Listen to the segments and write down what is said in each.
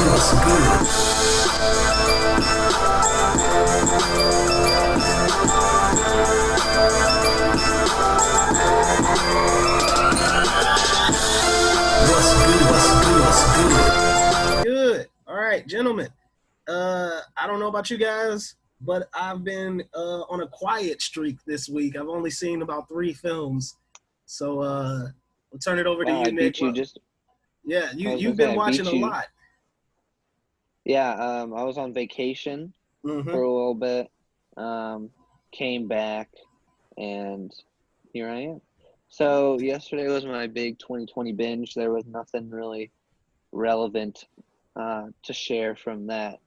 What's good? What's good? What's good? What's good? Good. All right, gentlemen. I don't know about you guys, but I've been on a quiet streak this week. I've only seen about 3 films, so we'll turn it over to Wow, you, I Nick. beat you just. Yeah, I was you've gonna say been I watching beat a you. lot. Yeah, I was on vacation Mm-hmm. for a little bit. Came back, and here I am. So yesterday was my big 2020 binge. There was nothing really relevant to share from that,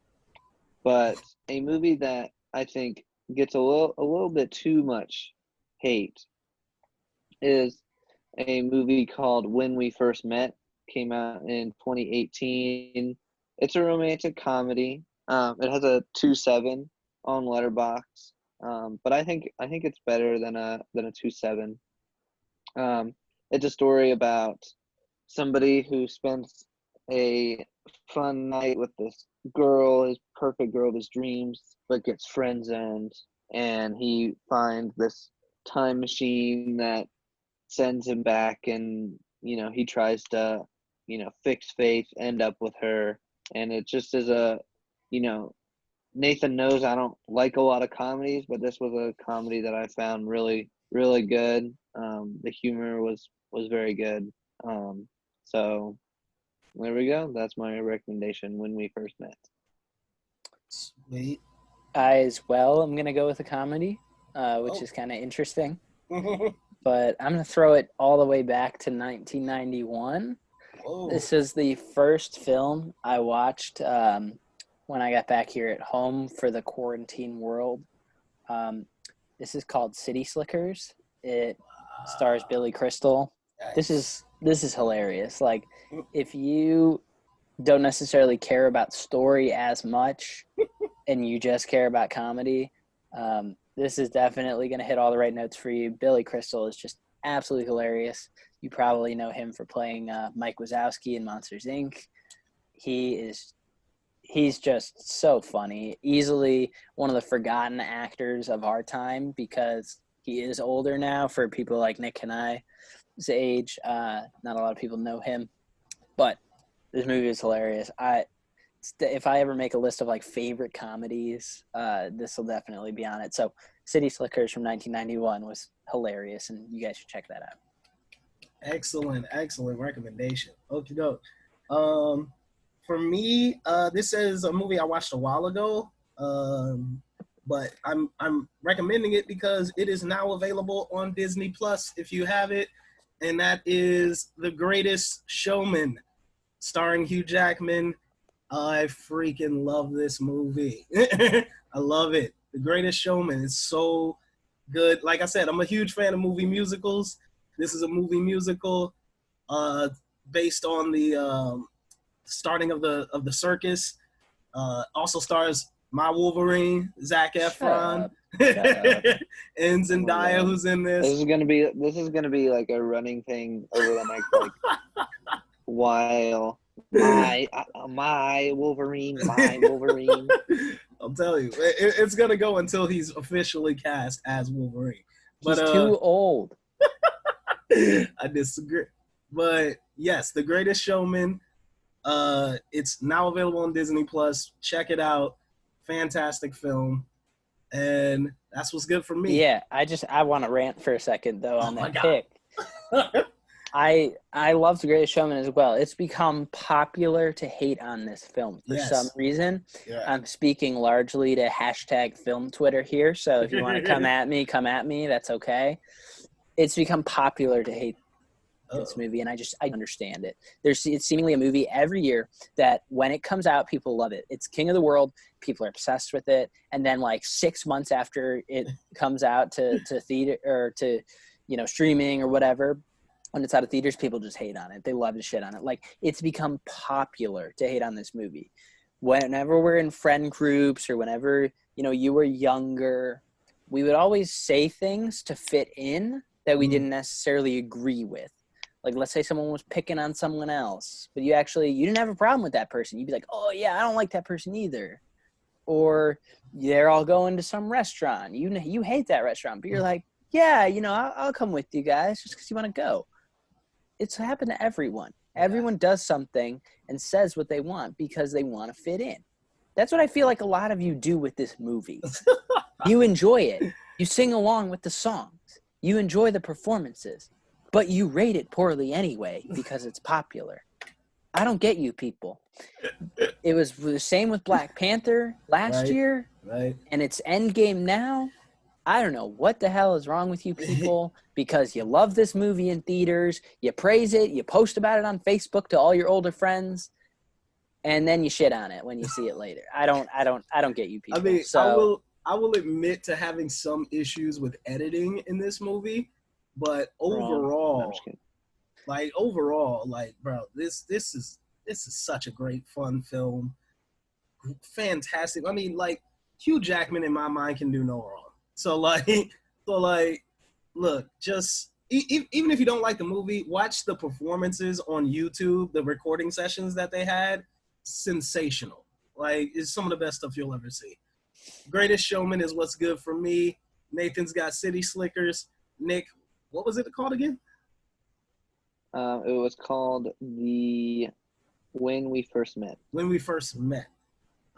but a movie that I think gets a little bit too much hate is a movie called When We First Met. Came out in 2018. It's a romantic comedy. It has a 2.7 on Letterboxd, but I think it's better than a 2.7. It's a story about somebody who spends a fun night with this girl, his perfect girl of his dreams, but gets friend zoned, and he finds this time machine that sends him back, and he tries to fix faith, end up with her, and it just is a you know Nathan knows I don't like a lot of comedies, but this was a comedy that I found really really good. The humor was very good. So there we go. That's my recommendation. When We First Met. Sweet. I as well am going to go with a comedy, which Oh. is kind of interesting. But I'm going to throw it all the way back to 1991. Whoa. This is the first film I watched when I got back here at home for the quarantine world. This is called City Slickers. It stars Billy Crystal. This is hilarious. Like, if you don't necessarily care about story as much and you just care about comedy, this is definitely going to hit all the right notes for you. Billy Crystal is just absolutely hilarious. You probably know him for playing Mike Wazowski in Monsters, Inc. He's just so funny. Easily one of the forgotten actors of our time because he is older now for people like Nick and I's age. Not a lot of people know him, but this movie is hilarious. If I ever make a list of like favorite comedies, this will definitely be on it. So City Slickers from 1991 was hilarious, and you guys should check that out. Excellent recommendation. Okie doke. For me, this is a movie I watched a while ago, but I'm recommending it because it is now available on Disney Plus if you have it, and that is The Greatest Showman, starring Hugh Jackman. I freaking love this movie. I love it. The Greatest Showman is so good. Like I said, I'm a huge fan of movie musicals. This is a movie musical based on the starting of the circus. Also stars my Wolverine, Zac Efron, and Zendaya, who's in this. This is gonna be like a running thing over the next while. My Wolverine, my Wolverine. I'll tell you, it's gonna go until he's officially cast as Wolverine. But he's too old. I disagree. But yes, The Greatest Showman. It's now available on Disney Plus. Check it out. Fantastic film. And that's what's good for me. Yeah, I want to rant for a second though on that pick. I love The Greatest Showman as well. It's become popular to hate on this film for some reason. Yeah. I'm speaking largely to hashtag film Twitter here, so if you want to come at me, that's okay. It's become popular to hate this movie, and I understand it. It's seemingly a movie every year that when it comes out, people love it. It's king of the world. People are obsessed with it. And then like 6 months after it comes out to theater or to, streaming or whatever, when it's out of theaters, people just hate on it. They love to shit on it. Like, it's become popular to hate on this movie. Whenever we're in friend groups or whenever, you were younger, we would always say things to fit in that we didn't necessarily agree with. Like, let's say someone was picking on someone else, but you didn't have a problem with that person. You'd be like, oh, yeah, I don't like that person either. Or they're all going to some restaurant. You hate that restaurant, but you're like, yeah, I'll come with you guys just because you want to go. It's happened to everyone. Yeah. Everyone does something and says what they want because they want to fit in. That's what I feel like a lot of you do with this movie. You enjoy it. You sing along with the songs. You enjoy the performances. But you rate it poorly anyway because it's popular. I don't get you people. It was the same with Black Panther last year. Right. And it's Endgame now. I don't know what the hell is wrong with you people because you love this movie in theaters. You praise it. You post about it on Facebook to all your older friends. And then you shit on it when you see it later. I don't get you people. I mean, so, I will admit to having some issues with editing in this movie. But overall, bro, this is such a great fun film. Fantastic. I mean, like, Hugh Jackman in my mind can do no wrong. So look, just even if you don't like the movie, watch the performances on YouTube, the recording sessions that they had. Sensational. Like, it's some of the best stuff you'll ever see. Greatest Showman is what's good for me. Nathan's got City Slickers. Nick, what was it called again? It was called When We First Met. When We First Met.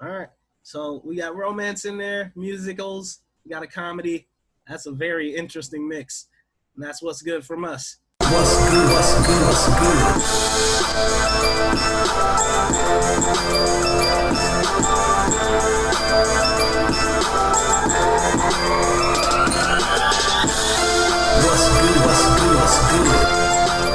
All right. So we got romance in there, musicals, we got a comedy. That's a very interesting mix. And that's what's good from us. What's good, what's good, what's good.